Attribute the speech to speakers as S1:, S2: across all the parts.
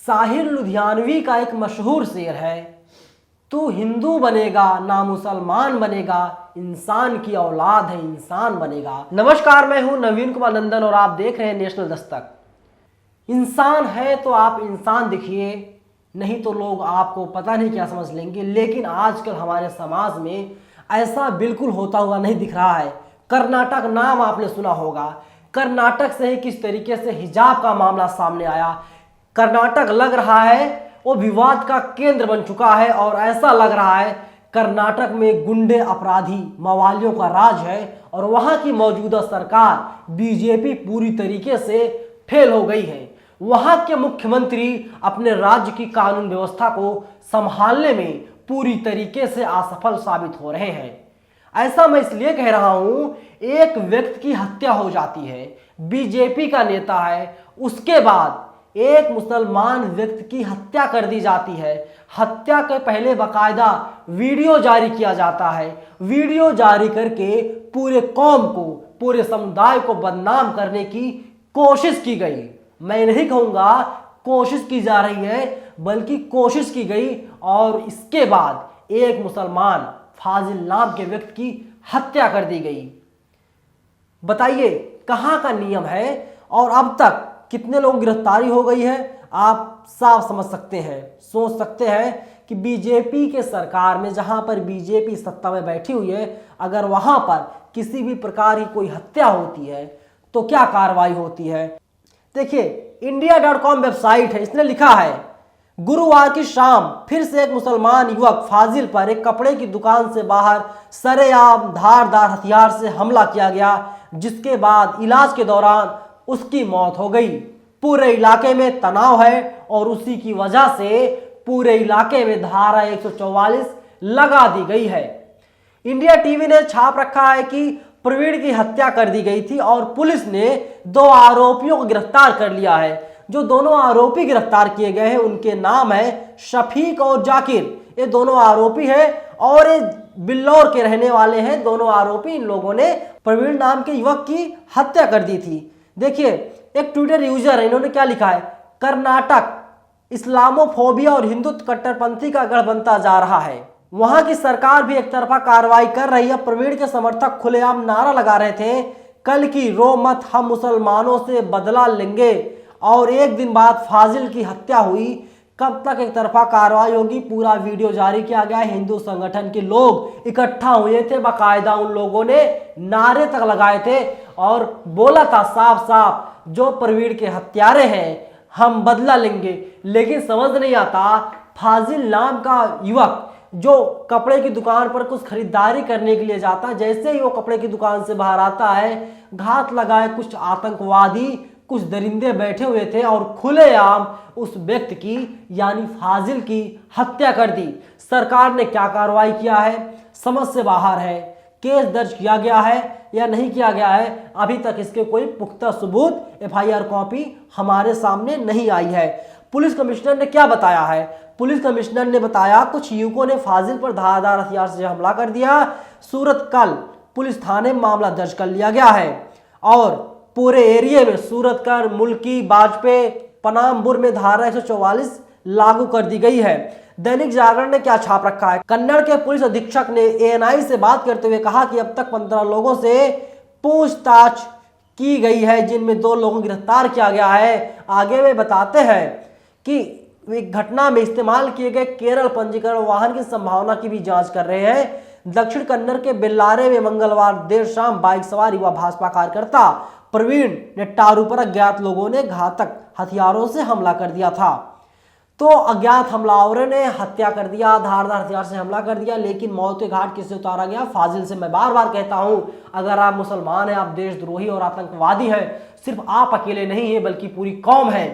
S1: साहिर लुधियानवी का एक मशहूर शेर है, तू हिंदू बनेगा ना मुसलमान बनेगा, इंसान की औलाद है इंसान बनेगा। नमस्कार, मैं हूं नवीन कुमार नंदन और आप देख रहे हैं नेशनल दस्तक। इंसान है तो आप इंसान दिखिए, नहीं तो लोग आपको पता नहीं क्या समझ लेंगे। लेकिन आजकल हमारे समाज में ऐसा बिल्कुल होता हुआ नहीं दिख रहा है। कर्नाटक नाम आपने सुना होगा। कर्नाटक से ही किस तरीके से हिजाब का मामला सामने आया। कर्नाटक लग रहा है वो विवाद का केंद्र बन चुका है और ऐसा लग रहा है कर्नाटक में गुंडे अपराधी मवालियों का राज है और वहां की मौजूदा सरकार बीजेपी पूरी तरीके से फेल हो गई है। वहां के मुख्यमंत्री अपने राज्य की कानून व्यवस्था को संभालने में पूरी तरीके से असफल साबित हो रहे हैं। ऐसा मैं इसलिए कह रहा हूं, एक व्यक्ति की हत्या हो जाती है, बीजेपी का नेता है, उसके बाद एक मुसलमान व्यक्ति की हत्या कर दी जाती है। हत्या के पहले बाकायदा वीडियो जारी किया जाता है। वीडियो जारी करके पूरे कौम को, पूरे समुदाय को बदनाम करने की कोशिश की गई। मैं नहीं कहूंगा कोशिश की जा रही है, बल्कि कोशिश की गई और इसके बाद एक मुसलमान फाजिल नाम के व्यक्ति की हत्या कर दी गई। बताइए कहां का नियम है और अब तक कितने लोग गिरफ्तारी हो गई है। आप साफ समझ सकते हैं, सोच सकते हैं कि बीजेपी के सरकार में, जहां पर बीजेपी सत्ता में बैठी हुई है, अगर वहां पर किसी भी प्रकार की कोई हत्या होती है तो क्या कार्रवाई होती है। देखिए India.com वेबसाइट है, इसने लिखा है गुरुवार की शाम फिर से एक मुसलमान युवक फाजिल पर एक कपड़े की दुकान से बाहर सरेआम धारदार हथियार से हमला किया गया, जिसके बाद इलाज के दौरान उसकी मौत हो गई। पूरे इलाके में तनाव है और उसी की वजह से पूरे इलाके में धारा 144 लगा दी गई है। इंडिया टीवी ने छाप रखा है कि प्रवीण की हत्या कर दी गई थी और पुलिस ने 2 आरोपियों को गिरफ्तार कर लिया है। जो दोनों आरोपी गिरफ्तार किए गए हैं उनके नाम है शफीक और जाकिर। ये दोनों आरोपी हैं और ये बिल्लौर के रहने वाले हैं। दोनों आरोपी, इन लोगों ने प्रवीण नाम के युवक की हत्या कर दी थी। देखिए एक ट्विटर यूजर है, इन्होंने क्या लिखा है, कर्नाटक इस्लामोफोबिया और हिंदुत्व कट्टरपंथी का गढ़ बनता जा रहा है। वहां की सरकार भी एक तरफा कार्रवाई कर रही है। प्रवीण के समर्थक खुलेआम नारा लगा रहे थे, कल की रो मत, हम मुसलमानों से बदला लेंगे। और एक दिन बाद फाजिल की हत्या हुई। कब तक एक तरफा कार्रवाई होगी। पूरा वीडियो जारी किया गया। हिंदू संगठन के लोग इकट्ठा हुए थे, बाकायदा उन लोगों ने नारे तक लगाए थे और बोला था साफ साफ, जो प्रवीण के हत्यारे हैं हम बदला लेंगे। लेकिन समझ नहीं आता, फाजिल नाम का युवक जो कपड़े की दुकान पर कुछ खरीदारी करने के लिए जाता है, जैसे ही वो कपड़े की दुकान से बाहर आता है, घात लगाए कुछ आतंकवादी, कुछ दरिंदे बैठे हुए थे और खुलेआम उस व्यक्ति की यानी फाजिल की हत्या कर दी। सरकार ने क्या कार्रवाई किया है समझ से बाहर है। केस दर्ज किया गया है या नहीं किया गया है, अभी तक इसके कोई पुख्ता सबूत, FIR कॉपी हमारे सामने नहीं आई है। पुलिस कमिश्नर ने क्या बताया है, पुलिस कमिश्नर ने बताया कुछ युवकों ने फाजिल पर धारदार हथियार से हमला कर दिया। सूरत कल पुलिस थाने में मामला दर्ज कर लिया गया है और पूरे एरिया में सूरतकर, मुल्की, बाजपेयी, पनामपुर में धारा 144 लागू कर दी गई है। दैनिक जागरण ने क्या छाप रखा है, कन्नड़ के पुलिस अधीक्षक ने ANI से बात करते हुए कहा कि अब तक 15 लोगों से पूछताछ की गई है, जिनमें 2 लोगों को गिरफ्तार किया गया है। आगे वे बताते हैं कि वे घटना में इस्तेमाल किए गए केरल पंजीकरण वाहन की संभावना की भी जांच कर रहे हैं। दक्षिण कन्नड़ के बेल्लारे में मंगलवार देर शाम बाइक सवार युवा भाजपा कार्यकर्ता प्रवीण नेट्टारू पर अज्ञात लोगों ने घातक हथियारों से हमला कर दिया था। तो अज्ञात हमलावरों ने हत्या कर दिया, धारदार हथियार से हमला कर दिया, लेकिन मौत के घाट किससे उतारा गया, फाजिल से। मैं बार बार कहता हूं, अगर आप मुसलमान हैं, आप देशद्रोही और आतंकवादी हैं, सिर्फ आप अकेले नहीं हैं बल्कि पूरी कौम है।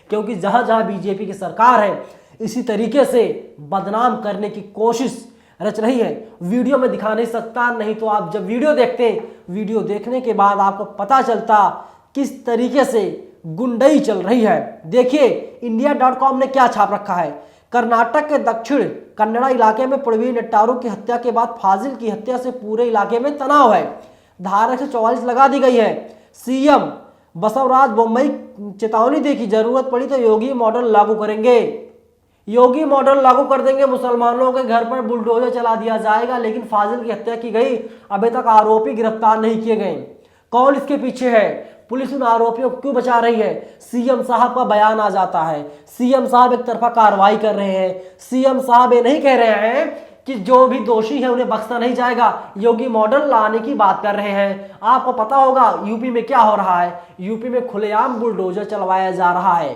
S1: क्योंकि जहां जहां बीजेपी की सरकार है, इसी तरीके से बदनाम करने की कोशिश रच रही है। वीडियो में दिखा नहीं सकता, नहीं तो आप जब वीडियो देखते, वीडियो देखने के बाद आपको पता चलता किस तरीके से गुंडई चल रही है। देखिए India.com ने क्या छाप रखा है, कर्नाटक के दक्षिण कन्नड़ा इलाके में प्रवीण नेट्टारू की हत्या के बाद फाजिल की हत्या से पूरे इलाके में तनाव है। धारा 144 लगा दी गई है। CM बसवराज बोम्मई चेतावनी दी कि जरूरत पड़ी तो योगी मॉडल लागू करेंगे। योगी मॉडल लागू कर देंगे, मुसलमानों के घर पर बुलडोजर चला दिया जाएगा। लेकिन फाजिल की हत्या की गई, अभी तक आरोपी गिरफ्तार नहीं किए गए। कौन इसके पीछे है? पुलिस उन आरोपियों को क्यों बचा रही है? सीएम साहब का बयान आ जाता है, सीएम साहब एक तरफा कार्रवाई कर रहे हैं। सीएम साहब ये नहीं कह रहे हैं कि जो भी दोषी है उन्हें बख्शा नहीं जाएगा, योगी मॉडल लाने की बात कर रहे हैं। आपको पता होगा यूपी में क्या हो रहा है। यूपी में खुलेआम बुलडोजर चलवाया जा रहा है,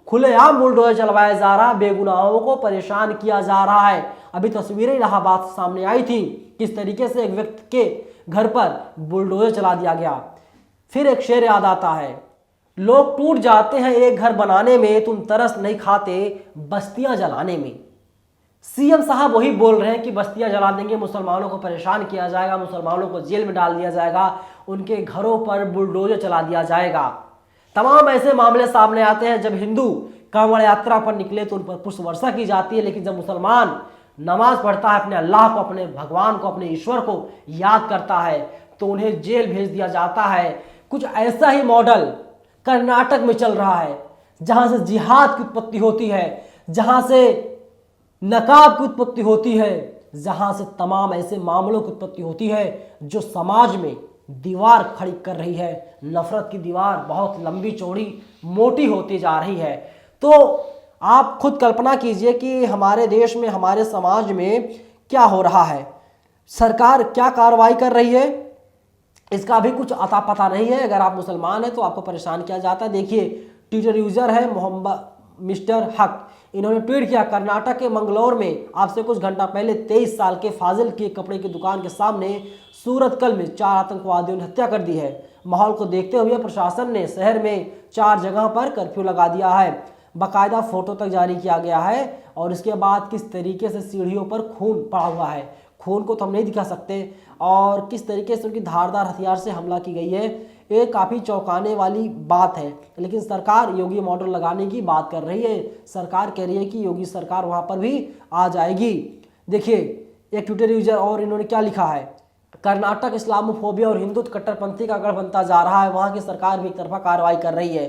S1: खुलेआम बुलडोजर चलवाया जा रहा है, बेगुनाहों को परेशान किया जा रहा है। अभी तस्वीरें इलाहाबाद से सामने आई थी, किस तरीके से एक व्यक्ति के घर पर बुलडोजर चला दिया गया। फिर एक शेर याद आता है, लोग टूट जाते हैं एक घर बनाने में, तुम तरस नहीं खाते बस्तियां जलाने में। सीएम साहब वही बोल रहे हैं कि बस्तियां जला देंगे, मुसलमानों को परेशान किया जाएगा, मुसलमानों को जेल में डाल दिया जाएगा, उनके घरों पर बुलडोजर चला दिया जाएगा। तमाम ऐसे मामले सामने आते हैं। जब हिंदू कांवड़ यात्रा पर निकले तो उन पर पुष्प वर्षा की जाती है, लेकिन जब मुसलमान नमाज पढ़ता है, अपने अल्लाह को, अपने भगवान को, अपने ईश्वर को याद करता है, तो उन्हें जेल भेज दिया जाता है। कुछ ऐसा ही मॉडल कर्नाटक में चल रहा है, जहां से जिहाद की उत्पत्ति होती है, जहां से नकाब की उत्पत्ति होती है, जहां से तमाम ऐसे मामलों की उत्पत्ति होती है जो समाज में दीवार खड़ी कर रही है। नफरत की दीवार बहुत लंबी चौड़ी मोटी होती जा रही है। तो आप खुद कल्पना कीजिए कि हमारे देश में, हमारे समाज में क्या हो रहा है, सरकार क्या कार्रवाई कर रही है, इसका भी कुछ अता पता नहीं है। अगर आप मुसलमान हैं तो आपको परेशान किया जाता है। देखिए, ट्विटर यूजर है मोहम्मद मिस्टर हक, इन्होंने ट्वीट किया, कर्नाटक के मंगलौर में आज से कुछ घंटा पहले 23 साल के फाजिल की कपड़े की दुकान के सामने सूरतकल में 4 आतंकवादियों ने हत्या कर दी है। माहौल को देखते हुए प्रशासन ने शहर में 4 जगह पर कर्फ्यू लगा दिया है। बाकायदा फोटो तक जारी किया गया है और इसके बाद किस तरीके से सीढ़ियों पर खून पड़ा हुआ है। खून को तो हम नहीं दिखा सकते, और किस तरीके से उनकी धारदार हथियार से हमला की गई है, ये काफ़ी चौंकाने वाली बात है। लेकिन सरकार योगी मॉडल लगाने की बात कर रही है। सरकार कह रही है कि योगी सरकार वहाँ पर भी आ जाएगी। देखिए, एक ट्विटर यूजर और इन्होंने क्या लिखा है, कर्नाटक इस्लामोफोबिया और हिंदुत्व कट्टरपंथी का गढ़ बनता जा रहा है, वहाँ की सरकार भी एक तरफा कार्रवाई कर रही है।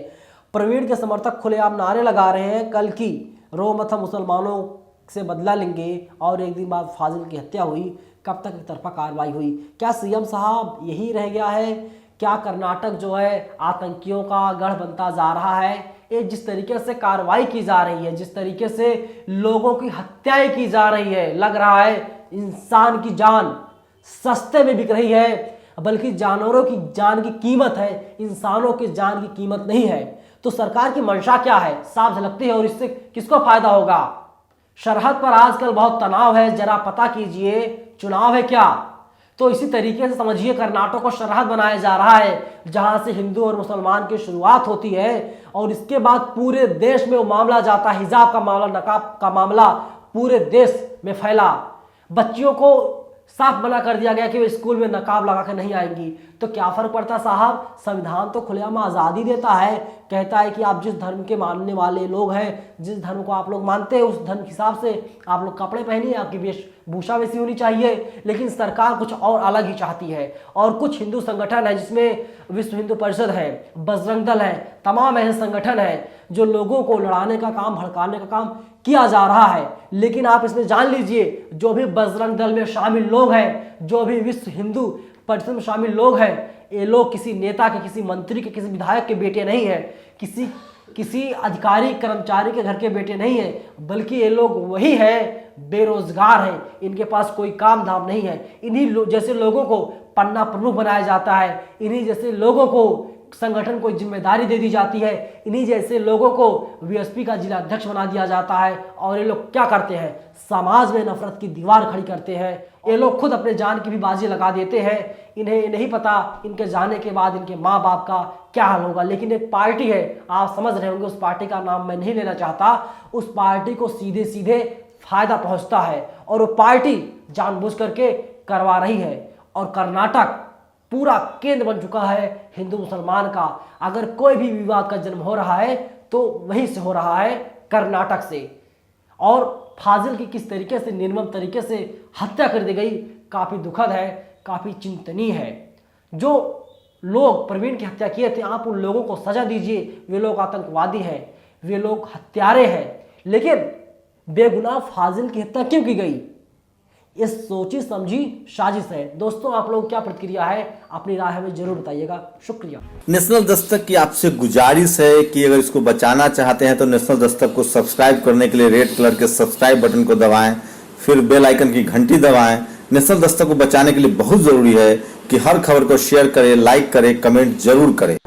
S1: प्रवीण के समर्थक खुलेआम नारे लगा रहे हैं, कल की रो मत हम मुसलमानों से बदला लेंगे, और एक दिन बाद फाजिल की हत्या हुई। कब तक एक तरफा कार्रवाई हुई? क्या सीएम साहब यही रह गया है? क्या कर्नाटक जो है आतंकियों का गढ़ बनता जा रहा है? ये जिस तरीके से कार्रवाई की जा रही है, जिस तरीके से लोगों की हत्याएं की जा रही है, लग रहा है इंसान की जान सस्ते में बिक रही है, बल्कि जानवरों की जान की कीमत है, इंसानों की जान की कीमत नहीं है। तो सरकार की मंशा क्या है, साफ झलकती है। और इससे किसको फायदा होगा? सरहद पर आजकल बहुत तनाव है, जरा पता कीजिए चुनाव है क्या। तो इसी तरीके से समझिए, कर्नाटक को सरहद बनाया जा रहा है, जहां से हिंदू और मुसलमान की शुरुआत होती है, और इसके बाद पूरे देश में वो मामला जाता है। हिजाब का मामला, नकाब का मामला पूरे देश में फैला। बच्चियों को साफ मना कर दिया गया कि वे स्कूल में नकाब लगा कर नहीं आएंगी। तो क्या फर्क पड़ता साहब? संविधान तो खुलेआम आज़ादी देता है, कहता है कि आप जिस धर्म के मानने वाले लोग हैं, जिस धर्म को आप लोग मानते हैं, उस धर्म के हिसाब से आप लोग कपड़े पहनिए, आपकी वेशभूषा वैसी होनी चाहिए। लेकिन सरकार कुछ और अलग ही चाहती है। और कुछ हिंदू संगठन है, जिसमें विश्व हिंदू परिषद है, बजरंग दल है, तमाम ऐसे संगठन हैं जो लोगों को लड़ाने का काम, भड़काने का काम किया जा रहा है। लेकिन आप इसमें जान लीजिए, जो भी बजरंग दल में शामिल लोग हैं, जो भी विश्व हिंदू परिषद में शामिल लोग हैं, ये लोग किसी नेता के, किसी मंत्री के, किसी विधायक के बेटे नहीं हैं, किसी अधिकारी कर्मचारी के घर के बेटे नहीं हैं, बल्कि ये लोग वही हैं, बेरोजगार हैं, इनके पास कोई काम धाम नहीं है। इन्हीं जैसे लोगों को पन्ना प्रमुख बनाया जाता है, इन्हीं जैसे लोगों को संगठन को जिम्मेदारी दे दी जाती है, इन्हीं जैसे लोगों को वीएसपी का जिला अध्यक्ष बना दिया जाता है। और ये लोग क्या करते हैं? समाज में नफरत की दीवार खड़ी करते हैं। ये लोग खुद अपने जान की भी बाजी लगा देते हैं। इन्हें नहीं पता इनके जाने के बाद इनके माँ बाप का क्या हाल होगा। लेकिन एक पार्टी है, आप समझ रहे होंगे, उस पार्टी का नाम मैं नहीं लेना चाहता, उस पार्टी को सीधे सीधे फायदा पहुंचता है, और वो पार्टी जानबूझ करके करवा रही है। और कर्नाटक पूरा केंद्र बन चुका है हिंदू मुसलमान का। अगर कोई भी विवाद का जन्म हो रहा है तो वहीं से हो रहा है, कर्नाटक से। और फाजिल की किस तरीके से, निर्मम तरीके से हत्या कर दी गई, काफ़ी दुखद है, काफ़ी चिंतनीय है। जो लोग प्रवीण की हत्या किए थे, आप उन लोगों को सजा दीजिए। वे लोग आतंकवादी हैं, वे लोग हत्यारे हैं, लेकिन बेगुनाह फाजिल की हत्या क्यों की गई? ये सोची समझी साजिश है। दोस्तों, आप लोग क्या प्रतिक्रिया है, अपनी राय हमें जरूर बताइएगा। शुक्रिया।
S2: नेशनल दस्तक की आपसे गुजारिश है कि अगर इसको बचाना चाहते हैं तो नेशनल दस्तक को सब्सक्राइब करने के लिए रेड कलर के सब्सक्राइब बटन को दबाएं, फिर बेल आइकन की घंटी दबाएं। नेशनल दस्तक को बचाने के लिए बहुत जरूरी है कि हर खबर को शेयर करें, लाइक करें, कमेंट जरूर करें।